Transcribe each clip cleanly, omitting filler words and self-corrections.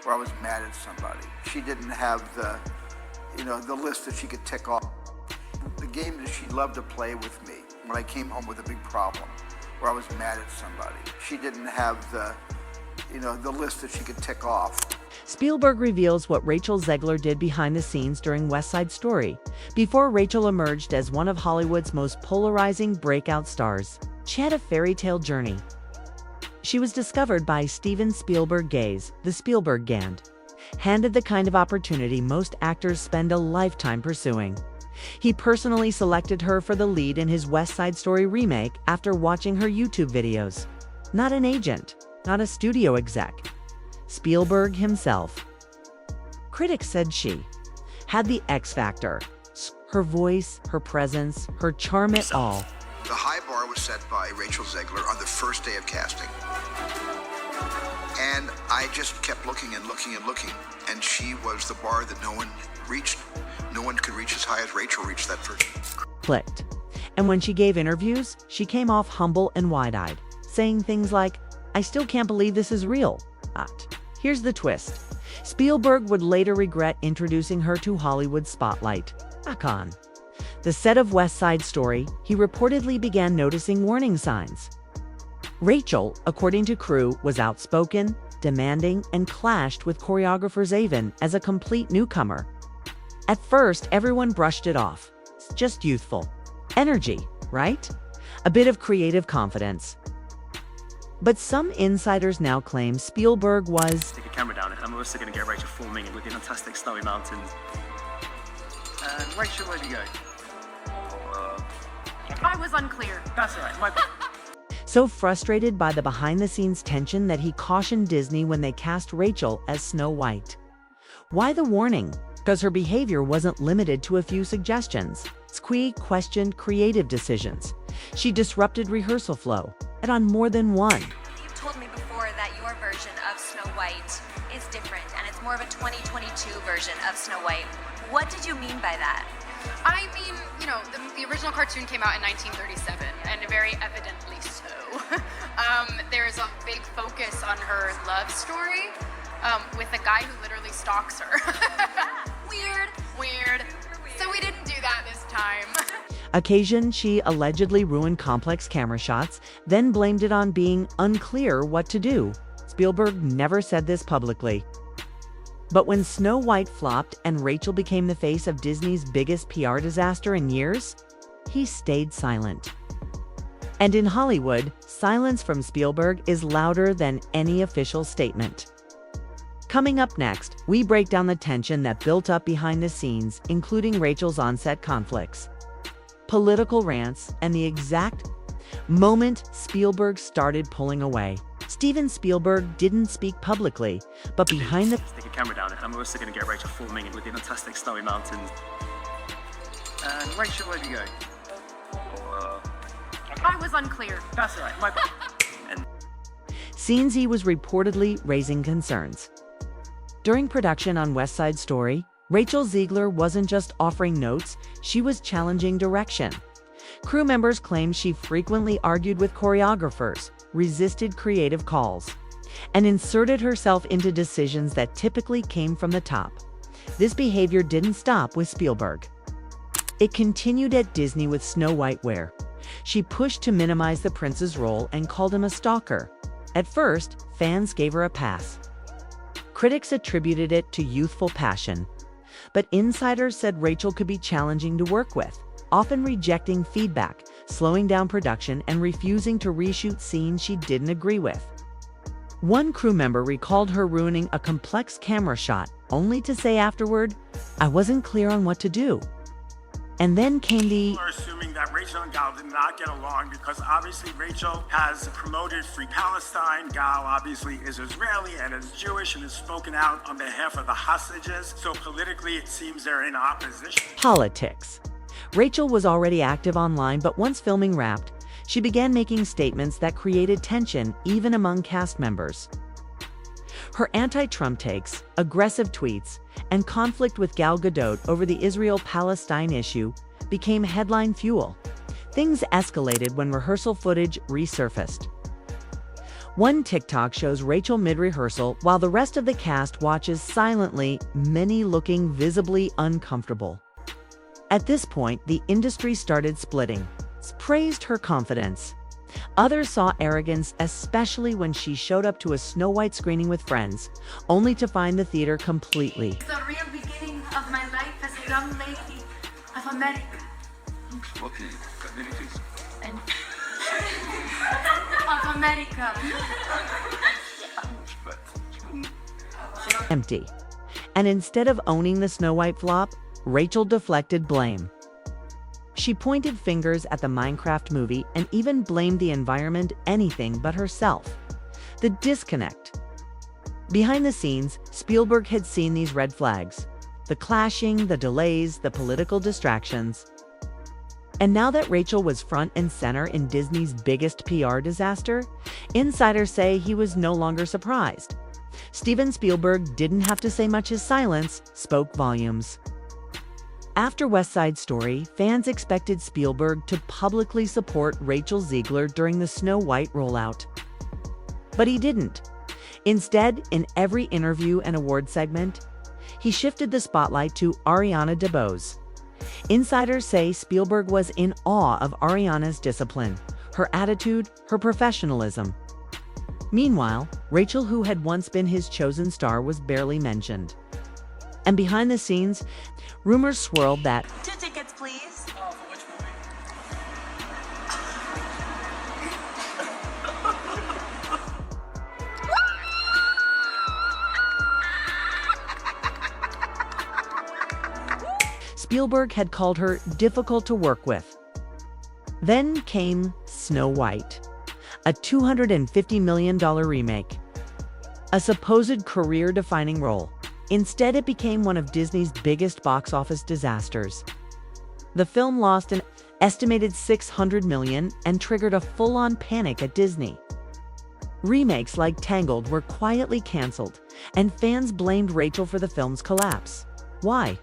where I was mad at somebody. She didn't have the list that she could tick off. The game that she loved to play with me when I came home with a big problem, where I was mad at somebody. She didn't have the list that she could tick off. Spielberg reveals what Rachel Zegler did behind the scenes during West Side Story, before Rachel emerged as one of Hollywood's most polarizing breakout stars. She had a fairy tale journey. She was discovered by Steven Spielberg Gaze, the Spielberg Gand, handed the kind of opportunity most actors spend a lifetime pursuing. He personally selected her for the lead in his West Side Story remake after watching her YouTube videos. Not an agent, not a studio exec. Spielberg himself. Critics said she had the X factor. Her voice, her presence, her charm, it all. The high bar was set by Rachel Zegler on the first day of casting. And I just kept looking and looking and looking, and she was the bar that no one reached. No one could reach as high as Rachel reached that first. Clicked. And when she gave interviews, she came off humble and wide-eyed, saying things like, "I still can't believe this is real." But here's the twist. Spielberg would later regret introducing her to Hollywood's spotlight. Back on the set of West Side Story, he reportedly began noticing warning signs. Rachel, according to crew, was outspoken, demanding, and clashed with choreographer Zayvon as a complete newcomer. At first, everyone brushed it off. It's just youthful. Energy, right? A bit of creative confidence. But some insiders now claim Spielberg was... Take a camera down, and I'm also going to get Rachel filming with the fantastic snowy mountains. And Rachel, where'd you go? I was unclear. That's all right. So frustrated by the behind-the-scenes tension that he cautioned Disney when they cast Rachel as Snow White. Why the warning? Because her behavior wasn't limited to a few suggestions. Squee questioned creative decisions. She disrupted rehearsal flow, and on more than one. You told me before that your version of Snow White is different, and it's more of a 2022 version of Snow White. What did you mean by that? I mean, the original cartoon came out in 1937, and very evidently so. There's a big focus on her love story with a guy who literally stalks her. Weird. So we didn't do that this time. Occasion, she allegedly ruined complex camera shots, then blamed it on being unclear what to do. Spielberg never said this publicly. But when Snow White flopped and Rachel became the face of Disney's biggest PR disaster in years, he stayed silent. And in Hollywood, silence from Spielberg is louder than any official statement. Coming up next, we break down the tension that built up behind the scenes, including Rachel's on-set conflicts, political rants, and the exact moment Spielberg started pulling away. Steven Spielberg didn't speak publicly, but behind the... Take a camera down, and I'm also going to get Rachel filming with the fantastic snowy mountains. And Rachel, where'd you go? I was unclear. That's all right. Scenes he was reportedly raising concerns. During production on West Side Story, Rachel Zegler wasn't just offering notes, she was challenging direction. Crew members claimed she frequently argued with choreographers, resisted creative calls, and inserted herself into decisions that typically came from the top. This behavior didn't stop with Spielberg. It continued at Disney with Snow White, where she pushed to minimize the prince's role and called him a stalker. At first, fans gave her a pass. Critics attributed it to youthful passion. But insiders said Rachel could be challenging to work with, often rejecting feedback, slowing down production, and refusing to reshoot scenes she didn't agree with. One crew member recalled her ruining a complex camera shot, only to say afterward, "I wasn't clear on what to do." And then came the... People are assuming that Rachel and Gal did not get along because obviously Rachel has promoted Free Palestine. Gal obviously is Israeli and is Jewish and has spoken out on behalf of the hostages. So politically, it seems they're in opposition. Politics. Rachel was already active online, but once filming wrapped, she began making statements that created tension even among cast members. Her anti-Trump takes, aggressive tweets, and conflict with Gal Gadot over the Israel-Palestine issue became headline fuel. Things escalated when rehearsal footage resurfaced. One TikTok shows Rachel mid-rehearsal while the rest of the cast watches silently, many looking visibly uncomfortable. At this point, the industry started splitting. Praised her confidence. Others saw arrogance, especially when she showed up to a Snow White screening with friends, only to find the theater completely. The real beginning of my life as a young lady of America. And of America. Empty. And instead of owning the Snow White flop, Rachel deflected blame. She pointed fingers at the Minecraft movie and even blamed the environment anything but herself. The disconnect. Behind the scenes, Spielberg had seen these red flags. The clashing, the delays, the political distractions. And now that Rachel was front and center in Disney's biggest PR disaster, insiders say he was no longer surprised. Steven Spielberg didn't have to say much. His silence spoke volumes. After West Side Story, fans expected Spielberg to publicly support Rachel Zegler during the Snow White rollout. But he didn't. Instead, in every interview and award segment, he shifted the spotlight to Ariana DeBose. Insiders say Spielberg was in awe of Ariana's discipline, her attitude, her professionalism. Meanwhile, Rachel, who had once been his chosen star, was barely mentioned. And behind the scenes, rumors swirled that 2 tickets, please. Oh, for which movie? Spielberg had called her difficult to work with. Then came Snow White, a $250 million remake, a supposed career-defining role. Instead, it became one of Disney's biggest box office disasters. The film lost an estimated $600 million and triggered a full-on panic at Disney. Remakes like Tangled were quietly canceled, and fans blamed Rachel for the film's collapse. Why?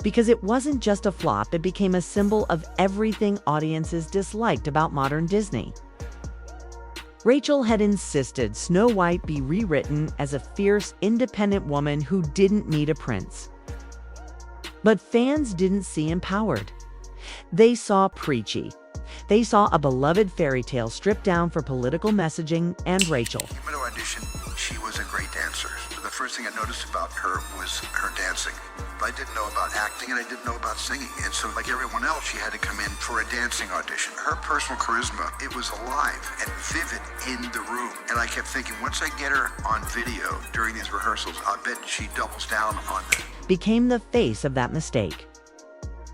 Because it wasn't just a flop, it became a symbol of everything audiences disliked about modern Disney. Rachel had insisted Snow White be rewritten as a fierce, independent woman who didn't need a prince. But fans didn't see empowered. They saw preachy. They saw a beloved fairy tale stripped down for political messaging, and Rachel. Came into audition, she was a great dancer. The first thing I noticed about her was her dancing. I didn't know about acting and I didn't know about singing. And so like everyone else, she had to come in for a dancing audition. Her personal charisma, it was alive and vivid in the room. And I kept thinking, once I get her on video during these rehearsals, I bet she doubles down on that. Became the face of that mistake.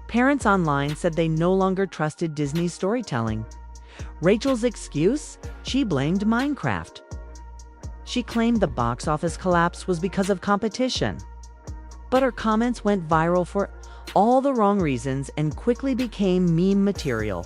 Parents online said they no longer trusted Disney's storytelling. Rachel's excuse? She blamed Minecraft. She claimed the box office collapse was because of competition. But her comments went viral for all the wrong reasons and quickly became meme material.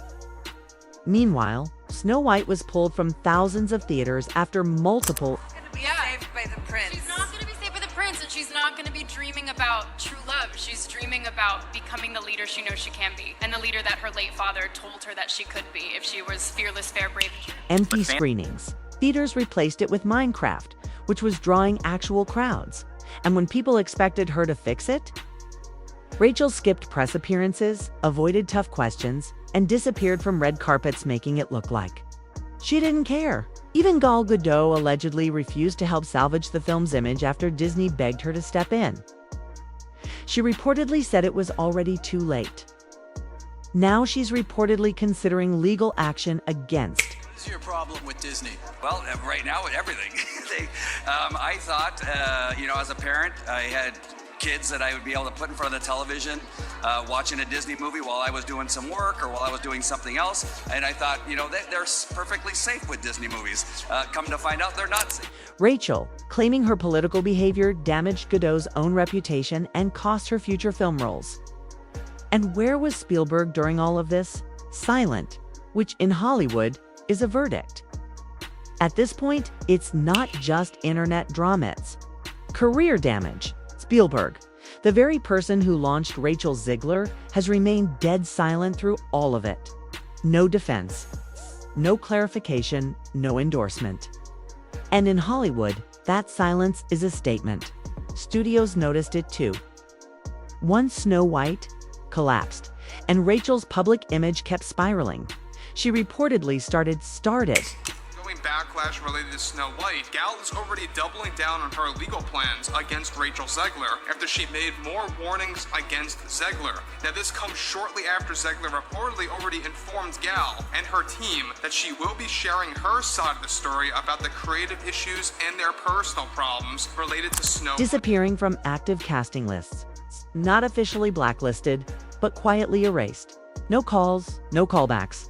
Meanwhile, Snow White was pulled from thousands of theaters after multiple Saved by the prince. She's not going to be saved by the prince, and she's not going to be dreaming about true love. She's dreaming about becoming the leader she knows she can be, and the leader that her late father told her that she could be if she was fearless, fair, brave, and true. empty screenings. Theaters replaced it with Minecraft, which was drawing actual crowds. And when people expected her to fix it, Rachel skipped press appearances, avoided tough questions, and disappeared from red carpets, making it look like she didn't care. Even Gal Gadot allegedly refused to help salvage the film's image after Disney begged her to step in. She reportedly said it was already too late. Now she's reportedly considering legal action against. What is your problem with Disney? Well, right now with everything. I thought, as a parent, I had kids that I would be able to put in front of the television watching a Disney movie while I was doing some work or while I was doing something else. And I thought, they're perfectly safe with Disney movies. Come to find out, they're not safe. Rachel, claiming her political behavior damaged Gadot's own reputation and cost her future film roles. And where was Spielberg during all of this? Silent, which in Hollywood is a verdict. At this point, it's not just internet dramas. Career damage. Spielberg, the very person who launched Rachel Zegler, has remained dead silent through all of it. No defense, no clarification, no endorsement. And in Hollywood, that silence is a statement. Studios noticed it too. Once Snow White collapsed, and Rachel's public image kept spiraling, she reportedly started backlash related to Snow White, Gal is already doubling down on her legal plans against Rachel Zegler after she made more warnings against Zegler. Now this comes shortly after Zegler reportedly already informed Gal and her team that she will be sharing her side of the story about the creative issues and their personal problems related to Snow White. Disappearing from active casting lists. Not officially blacklisted, but quietly erased. No calls, no callbacks.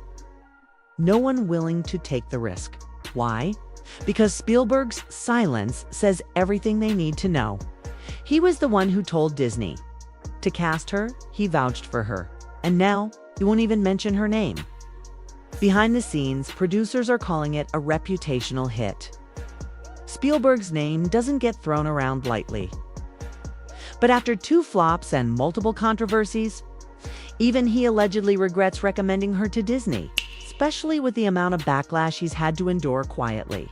No one willing to take the risk. Why? Because Spielberg's silence says everything they need to know. He was the one who told Disney to cast her, he vouched for her, and now he won't even mention her name. Behind the scenes, producers are calling it a reputational hit. Spielberg's name doesn't get thrown around lightly. But after 2 flops and multiple controversies, even he allegedly regrets recommending her to Disney, especially with the amount of backlash he's had to endure quietly.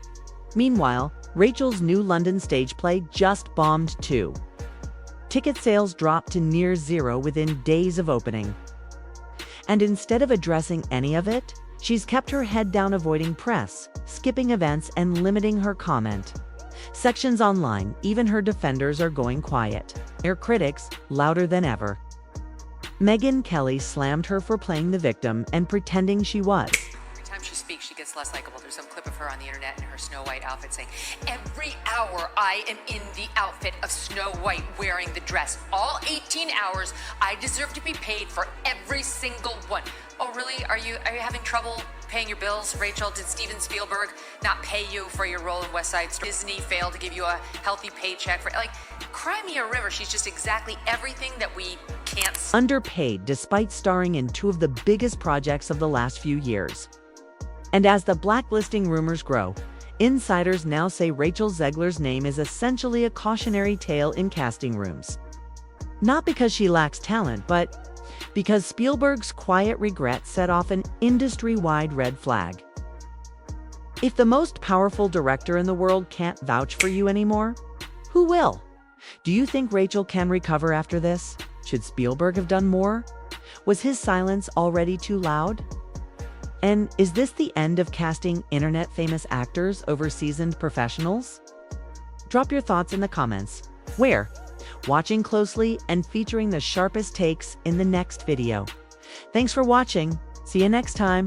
Meanwhile, Rachel's new London stage play just bombed too. Ticket sales dropped to near zero within days of opening. And instead of addressing any of it, she's kept her head down, avoiding press, skipping events, and limiting her comment sections online. Even her defenders are going quiet, her critics louder than ever. Megyn Kelly slammed her for playing the victim and pretending she was. Every time she speaks, she gets less likable. There's some clip of her on the internet in her Snow White outfit saying, "Every hour I am in the outfit of Snow White wearing the dress. All 18 hours, I deserve to be paid for every single one." Oh, really? Are you having trouble paying your bills, Rachel? Did Steven Spielberg not pay you for your role in West Side Story? Disney failed to give you a healthy paycheck for, cry me a river. She's just exactly everything that we can't see. Underpaid despite starring in 2 of the biggest projects of the last few years. And as the blacklisting rumors grow, insiders now say Rachel Zegler's name is essentially a cautionary tale in casting rooms. Not because she lacks talent, but because Spielberg's quiet regret set off an industry-wide red flag. If the most powerful director in the world can't vouch for you anymore, who will? Do you think Rachel can recover after this? Should Spielberg have done more? Was his silence already too loud? And is this the end of casting internet-famous actors over seasoned professionals? Drop your thoughts in the comments. We're watching closely and featuring the sharpest takes in the next video. Thanks for watching. See you next time.